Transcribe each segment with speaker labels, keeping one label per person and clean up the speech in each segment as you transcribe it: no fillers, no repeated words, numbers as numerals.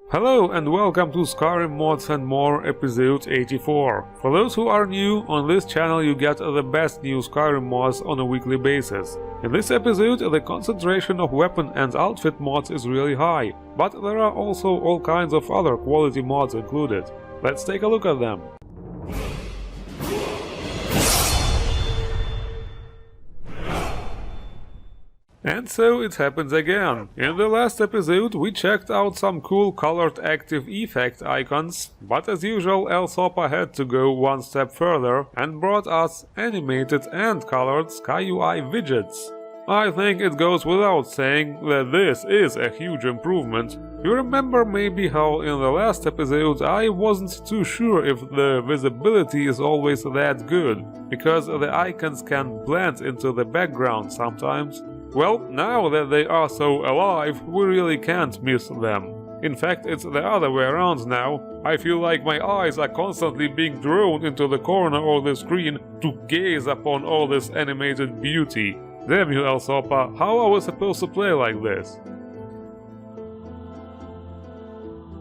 Speaker 1: Hello and welcome to Skyrim Mods and More episode 84. For those who are new, on this channel you get the best new Skyrim mods on a weekly basis. In this episode the concentration of weapon and outfit mods is really high, but there are also all kinds of other quality mods included. Let's take a look at them. And so it happens again. In the last episode we checked out some cool colored active effect icons, but as usual ElSopa had to go one step further and brought us animated and colored SkyUI widgets. I think it goes without saying that this is a huge improvement. You remember maybe how in the last episode I wasn't too sure if the visibility is always that good, because the icons can blend into the background sometimes. Well, now that they are so alive, we really can't miss them. In fact, it's the other way around now. I feel like my eyes are constantly being drawn into the corner of the screen to gaze upon all this animated beauty. Damn you, ElSopa, how are we supposed to play like this?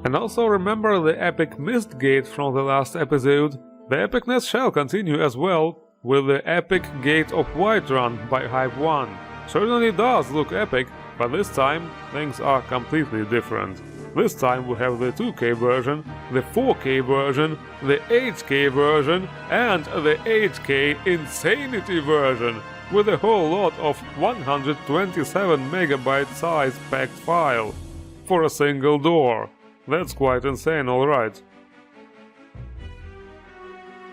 Speaker 1: And also remember the epic mist gate from the last episode? The epicness shall continue as well, with the epic gate of Whiterun by Hype 1. Certainly does look epic, but this time things are completely different. This time we have the 2K version, the 4K version, the 8K version, and the 8K Insanity version, with a whole lot of 127 MB size packed file for a single door. That's quite insane, alright.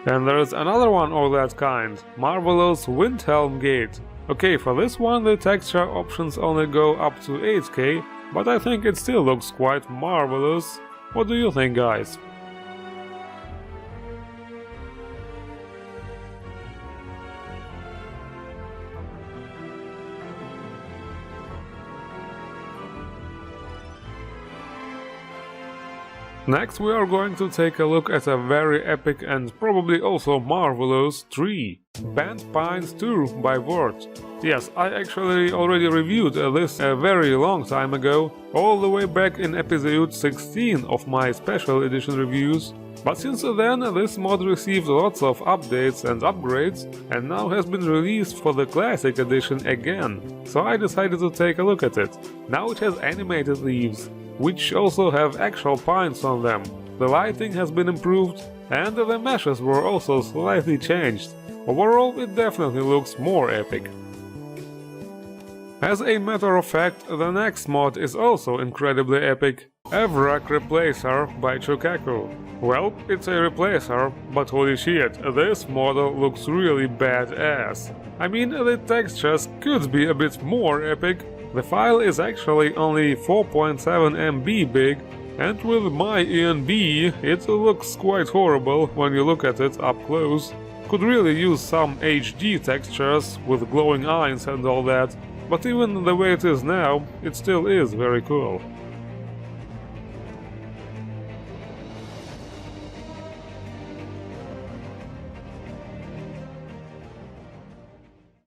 Speaker 1: And there's another one of that kind, Marvelous Windhelm Gate. Okay, for this one the texture options only go up to 8K, but I think it still looks quite marvelous. What do you think, guys? Next we are going to take a look at a very epic and probably also marvelous tree. Bent Pines 2 by Word. Yes, I actually already reviewed this a very long time ago, all the way back in episode 16 of my special edition reviews. But since then this mod received lots of updates and upgrades and now has been released for the classic edition again, so I decided to take a look at it. Now it has animated leaves, which also have actual pines on them. The lighting has been improved and the meshes were also slightly changed. Overall it definitely looks more epic. As a matter of fact, the next mod is also incredibly epic. Arvak Replace by COCO. Well, it's a replacer, but holy shit, this model looks really badass. I mean, the textures could be a bit more epic. The file is actually only 4.7 MB big, and with my ENB it looks quite horrible when you look at it up close. Could really use some HD textures with glowing eyes and all that, but even the way it is now, it still is very cool.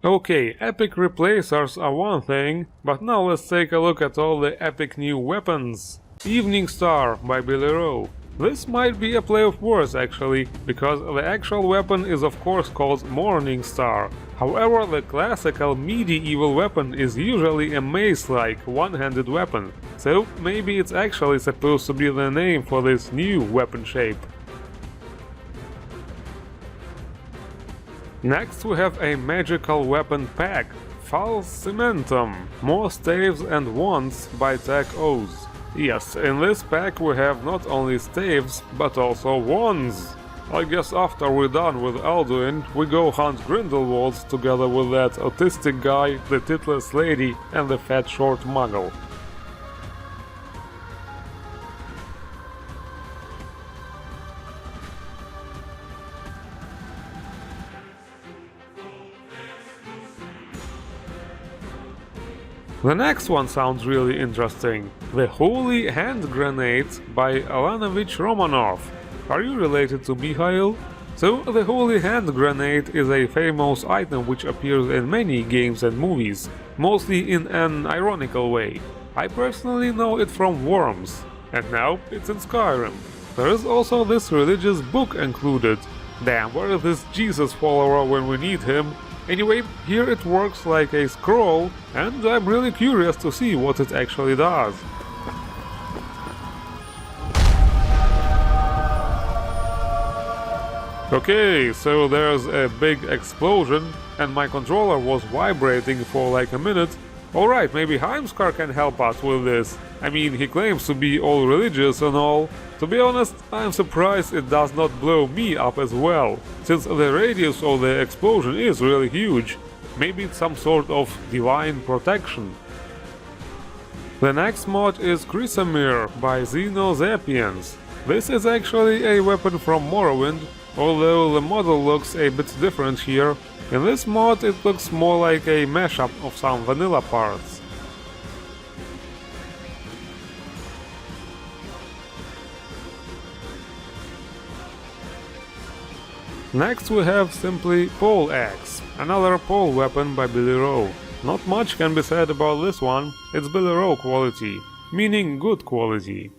Speaker 1: Okay, epic replacers are one thing, but now let's take a look at all the epic new weapons. Evening Star by Billy Rowe. This might be a play of words actually, because the actual weapon is of course called Morning Star. However, the classical medieval weapon is usually a mace-like one-handed weapon, so maybe it's actually supposed to be the name for this new weapon shape. Next we have a magical weapon pack, Fulcimentum, more staves and wands by Tech O's. Yes, in this pack we have not only staves, but also wands. I guess after we're done with Alduin, we go hunt Grindelwald together with that autistic guy, the titless lady and the fat short muggle. The next one sounds really interesting. The Holy Hand Grenade by Alanovich Romanov. Are you related to Mikhail? So, the Holy Hand Grenade is a famous item which appears in many games and movies, mostly in an ironical way. I personally know it from Worms, and now it's in Skyrim. There is also this religious book included. Damn, where is this Jesus follower when we need him? Anyway, here it works like a scroll, and I'm really curious to see what it actually does. Okay, so there's a big explosion, and my controller was vibrating for like a minute. Alright, maybe Heimskar can help us with this. I mean, he claims to be all religious and all. To be honest, I'm surprised it does not blow me up as well, since the radius of the explosion is really huge. Maybe it's some sort of divine protection. The next mod is Chrysamere by Xenozapiens. This is actually a weapon from Morrowind, although the model looks a bit different here. In this mod it looks more like a mashup of some vanilla parts. Next we have simply Poleaxe, another pole weapon by Billy Rowe. Not much can be said about this one, it's Billy Rowe quality, meaning good quality.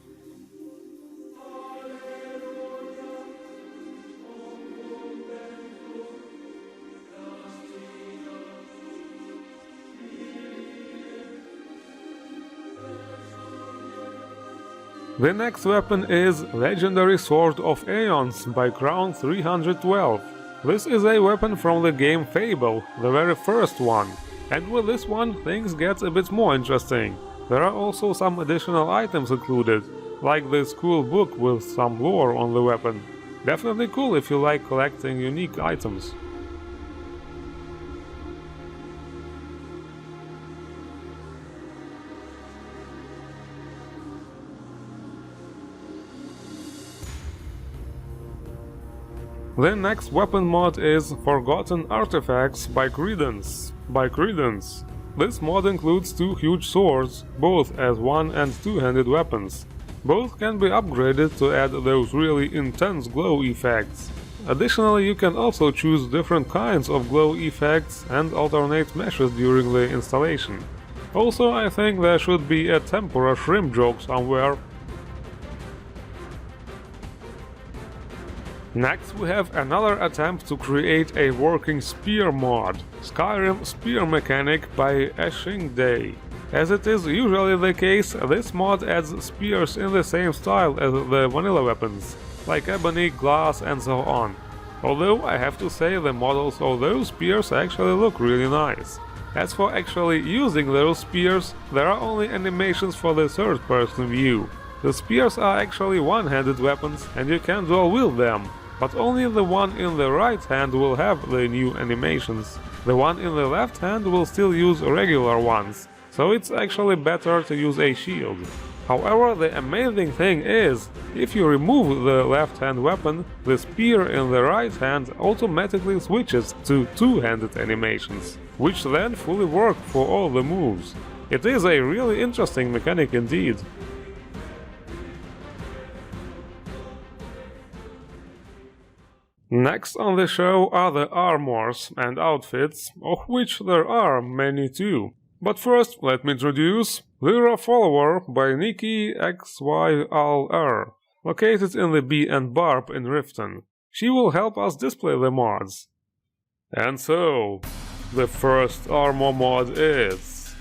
Speaker 1: The next weapon is Legendary Sword of Aeons by Crown 312. This is a weapon from the game Fable, the very first one. And with this one things get a bit more interesting. There are also some additional items included, like this cool book with some lore on the weapon. Definitely cool if you like collecting unique items. The next weapon mod is Forgotten Artifacts by Kredans. This mod includes two huge swords, both as one- and two-handed weapons. Both can be upgraded to add those really intense glow effects. Additionally, you can also choose different kinds of glow effects and alternate meshes during the installation. Also, I think there should be a tempura shrimp joke somewhere. Next we have another attempt to create a working spear mod, Skyrim Spear Mechanic by Ashing Day. As it is usually the case, this mod adds spears in the same style as the vanilla weapons, like ebony, glass and so on. Although I have to say the models of those spears actually look really nice. As for actually using those spears, there are only animations for the third-person view. The spears are actually one-handed weapons and you can dual wield them. But only the one in the right hand will have the new animations. The one in the left hand will still use regular ones, so it's actually better to use a shield. However, the amazing thing is, if you remove the left hand weapon, the spear in the right hand automatically switches to two-handed animations, which then fully work for all the moves. It is a really interesting mechanic indeed. Next on the show are the armors and outfits, of which there are many too. But first, let me introduce Lyra Follower by Nikki XYLR, located in the Bee and Barb in Riften. She will help us display the mods. And so, the first armor mod is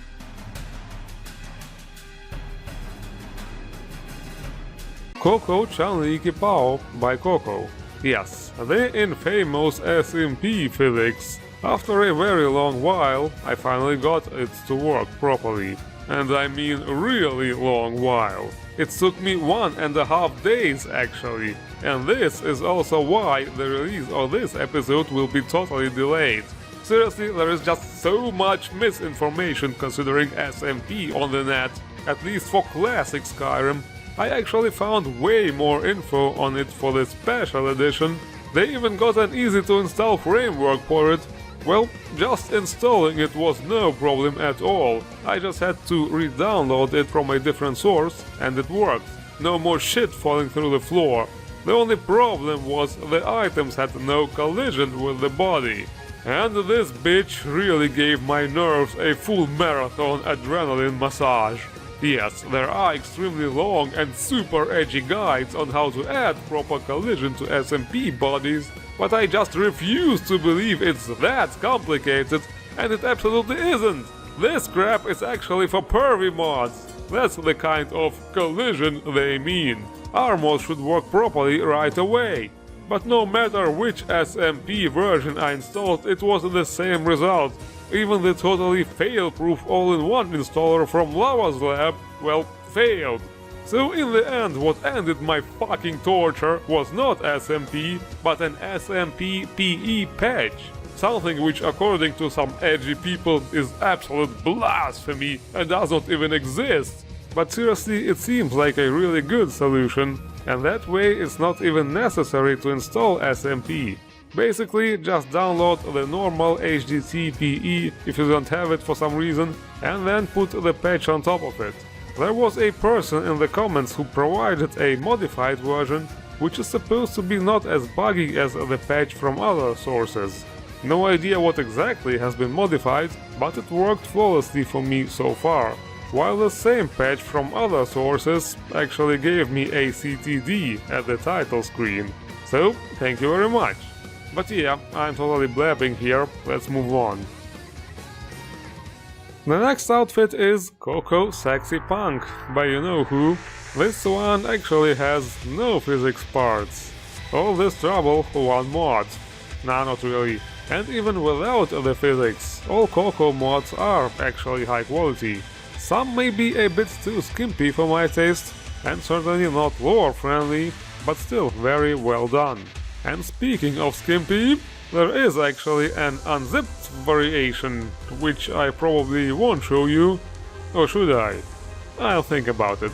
Speaker 1: COCO Chunli Qipao by COCO. Yes, the infamous SMP physics. After a very long while, I finally got it to work properly. And I mean really long while. It took me 1.5 days actually. And this is also why the release of this episode will be totally delayed. Seriously, there is just so much misinformation considering SMP on the net, at least for classic Skyrim. I actually found way more info on it for the special edition. They even got an easy to install framework for it. Well, just installing it was no problem at all. I just had to re-download it from a different source and it worked. No more shit falling through the floor. The only problem was the items had no collision with the body. And this bitch really gave my nerves a full marathon adrenaline massage. Yes, there are extremely long and super edgy guides on how to add proper collision to SMP bodies, but I just refuse to believe it's that complicated, and it absolutely isn't. This crap is actually for pervy mods. That's the kind of collision they mean. Armors should work properly right away. But no matter which SMP version I installed, it was the same result. Even the totally fail-proof all-in-one installer from Lava's lab, well, failed. So in the end, what ended my fucking torture was not SMP, but an SMP PE patch. Something which, according to some edgy people, is absolute blasphemy and does not even exist. But seriously, it seems like a really good solution, and that way it's not even necessary to install SMP. Basically, just download the normal HDT PE if you don't have it for some reason, and then put the patch on top of it. There was a person in the comments who provided a modified version, which is supposed to be not as buggy as the patch from other sources. No idea what exactly has been modified, but it worked flawlessly for me so far, while the same patch from other sources actually gave me a CTD at the title screen. So, thank you very much. But yeah, I'm totally blabbing here, let's move on. The next outfit is COCO Sexy Punk by you know who. This one actually has no physics parts. All this trouble for one mod. Nah, not really. And even without the physics, all COCO mods are actually high quality. Some may be a bit too skimpy for my taste, and certainly not lore friendly, but still very well done. And speaking of skimpy, there is actually an unzipped variation, which I probably won't show you, or should I? I'll think about it.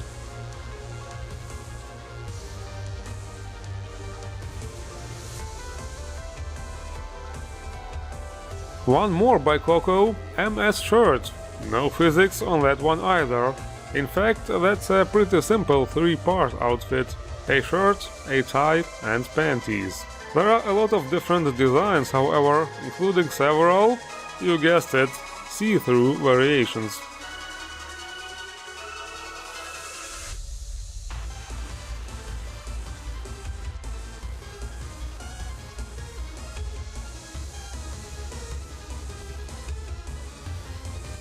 Speaker 1: One more by COCO MS Shirt. No physics on that one either. In fact, that's a pretty simple three-part outfit. A shirt, a tie and panties. There are a lot of different designs, however, including several, you guessed it, see-through variations.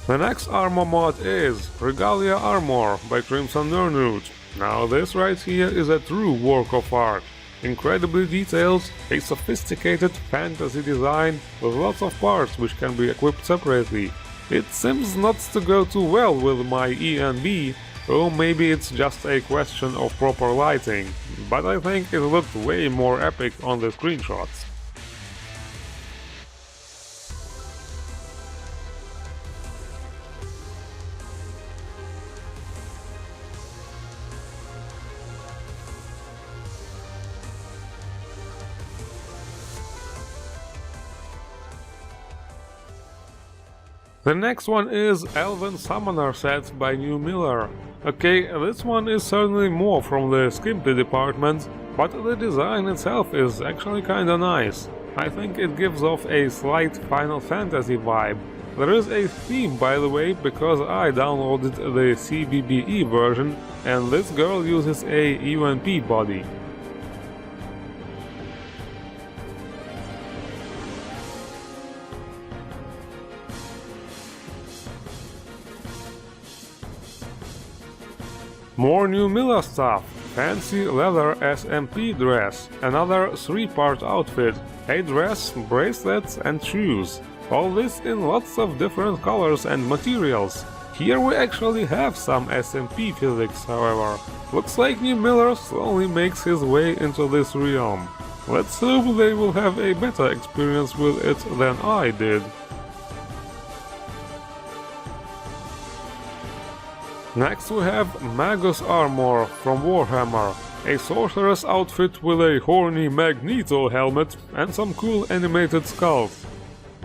Speaker 1: The next armor mod is Regalia Armor by Crimson NIRNROOT. Now this right here is a true work of art. Incredibly detailed, a sophisticated fantasy design with lots of parts which can be equipped separately. It seems not to go too well with my ENB, or maybe it's just a question of proper lighting, but I think it looked way more epic on the screenshots. The next one is Elven Summoner set by NEWMILLER. Okay, this one is certainly more from the skimpy department, but the design itself is actually kinda nice. I think it gives off a slight Final Fantasy vibe. There is a theme, by the way, because I downloaded the CBBE version, and this girl uses a UNP body. More NEWMILLER stuff, fancy leather SMP dress, another 3-part outfit, a dress, bracelets and shoes. All this in lots of different colors and materials. Here we actually have some SMP physics, however. Looks like NEWMILLER slowly makes his way into this realm. Let's hope they will have a better experience with it than I did. Next we have Magus armor from Warhammer, a sorceress outfit with a horny Magneto helmet and some cool animated skulls.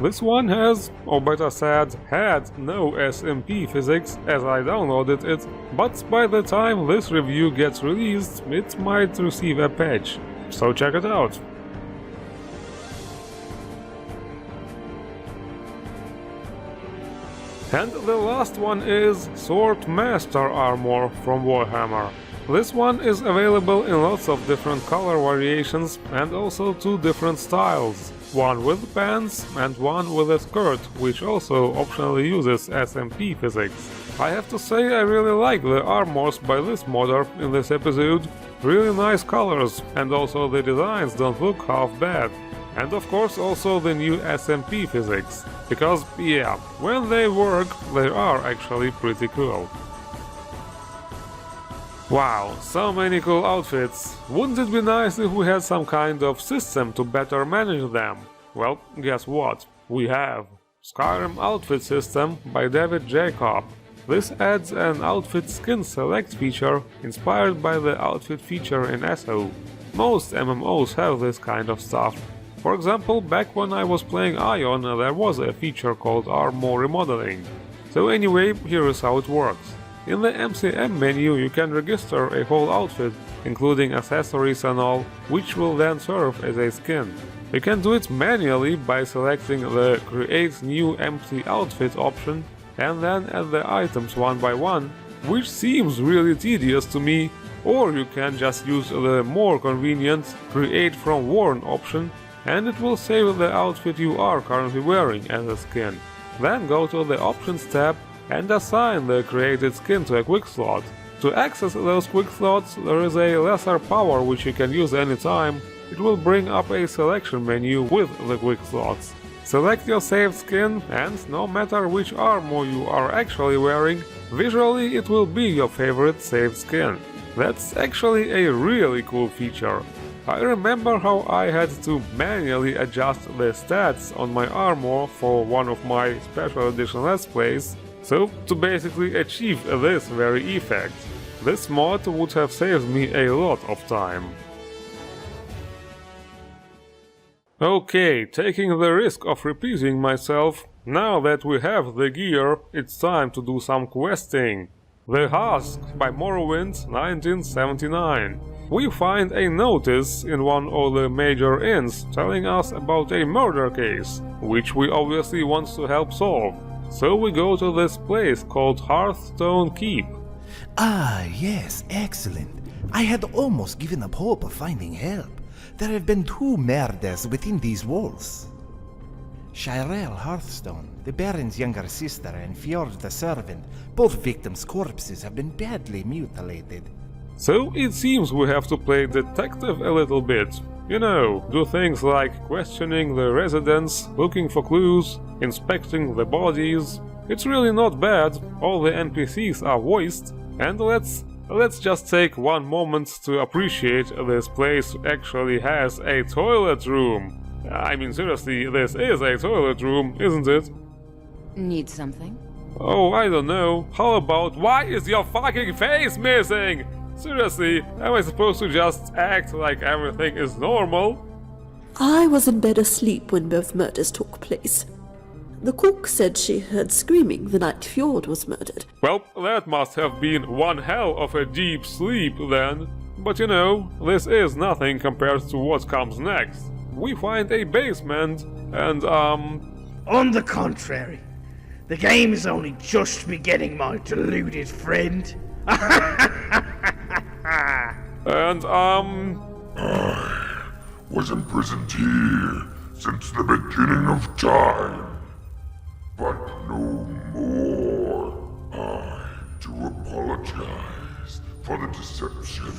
Speaker 1: This one has, or better said, had no SMP physics as I downloaded it, but by the time this review gets released, it might receive a patch, so check it out. And the last one is Sword Master Armor from Warhammer. This one is available in lots of different color variations and also two different styles. One with pants and one with a skirt, which also optionally uses SMP physics. I have to say I really like the armors by this modder in this episode. Really nice colors, and also the designs don't look half bad. And of course also the new SMP physics, because yeah, when they work, they are actually pretty cool. Wow, so many cool outfits. Wouldn't it be nice if we had some kind of system to better manage them? Well, guess what? We have Skyrim Outfit System by David Jacob. This adds an outfit skin select feature inspired by the outfit feature in SO. Most MMOs have this kind of stuff. For example, back when I was playing Aeon, there was a feature called Armor Remodeling. So anyway, here is how it works. In the MCM menu you can register a whole outfit, including accessories and all, which will then serve as a skin. You can do it manually by selecting the Create New Empty Outfit option and then add the items one by one, which seems really tedious to me, or you can just use the more convenient Create From Worn option and it will save the outfit you are currently wearing as a skin. Then go to the Options tab and assign the created skin to a quick slot. To access those quick slots, there is a lesser power which you can use anytime. It will bring up a selection menu with the quick slots. Select your saved skin and no matter which armor you are actually wearing, visually it will be your favorite saved skin. That's actually a really cool feature. I remember how I had to manually adjust the stats on my armor for one of my special edition let's plays, so to basically achieve this very effect. This mod would have saved me a lot of time. Okay, taking the risk of repeating myself, now that we have the gear, it's time to do some questing. The Husk by Morrowind 1979. We find a notice in one of the major inns telling us about a murder case, which we obviously want to help solve. So we go to this place called Hearthstone Keep.
Speaker 2: Ah, yes, excellent. I had almost given up hope of finding help. There have been 2 murders within these walls. Shirelle Hearthstone, the Baron's younger sister, and Fjord the servant, both victims' corpses have been badly mutilated.
Speaker 1: So it seems we have to play detective a little bit. You know, do things like questioning the residents, looking for clues, inspecting the bodies. It's really not bad, all the NPCs are voiced, and let's just take one moment to appreciate this place actually has a toilet room. I mean, seriously, this is a toilet room, isn't it?
Speaker 3: Need something?
Speaker 1: Oh, I don't know. How about, why is your fucking face missing? Seriously, am I supposed to just act like everything is normal?
Speaker 4: I was in bed asleep when both murders took place. The cook said she heard screaming the night Fjord was murdered.
Speaker 1: Well, that must have been one hell of a deep sleep then. But you know, this is nothing compared to what comes next. We find a basement and
Speaker 5: On the contrary, the game is only just beginning, my deluded friend.
Speaker 1: and
Speaker 6: I was imprisoned here since the beginning of time. But no more. I do apologize for the deception,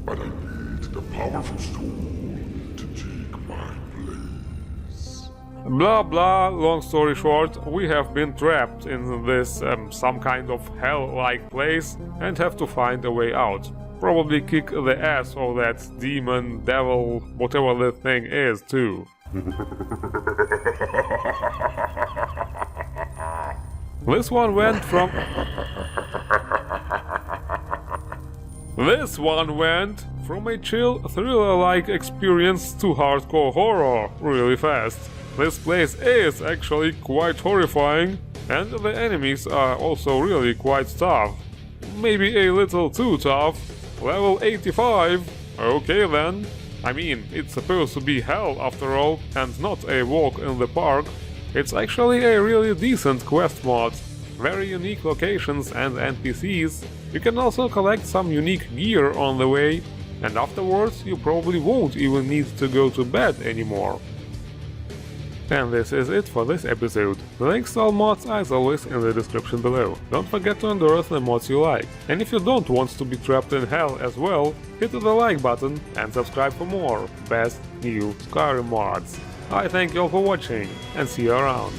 Speaker 6: but I need a powerful soul to take my place.
Speaker 1: blah blah, long story short, we have been trapped in this some kind of hell-like place and have to find a way out. Probably kick the ass of that demon, devil, whatever the thing is too. This one went from a chill thriller-like experience to hardcore horror really fast. This place is actually quite horrifying, and the enemies are also really quite tough. Maybe a little too tough. Level 85? Okay then. I mean, it's supposed to be hell after all, and not a walk in the park. It's actually a really decent quest mod. very unique locations and NPCs, you can also collect some unique gear on the way, and afterwards you probably won't even need to go to bed anymore. And this is it for this episode. The links to all mods are as always in the description below. Don't forget to endorse the mods you like. And if you don't want to be trapped in hell as well, hit the like button and subscribe for more best new Skyrim mods. I thank you all for watching and see you around.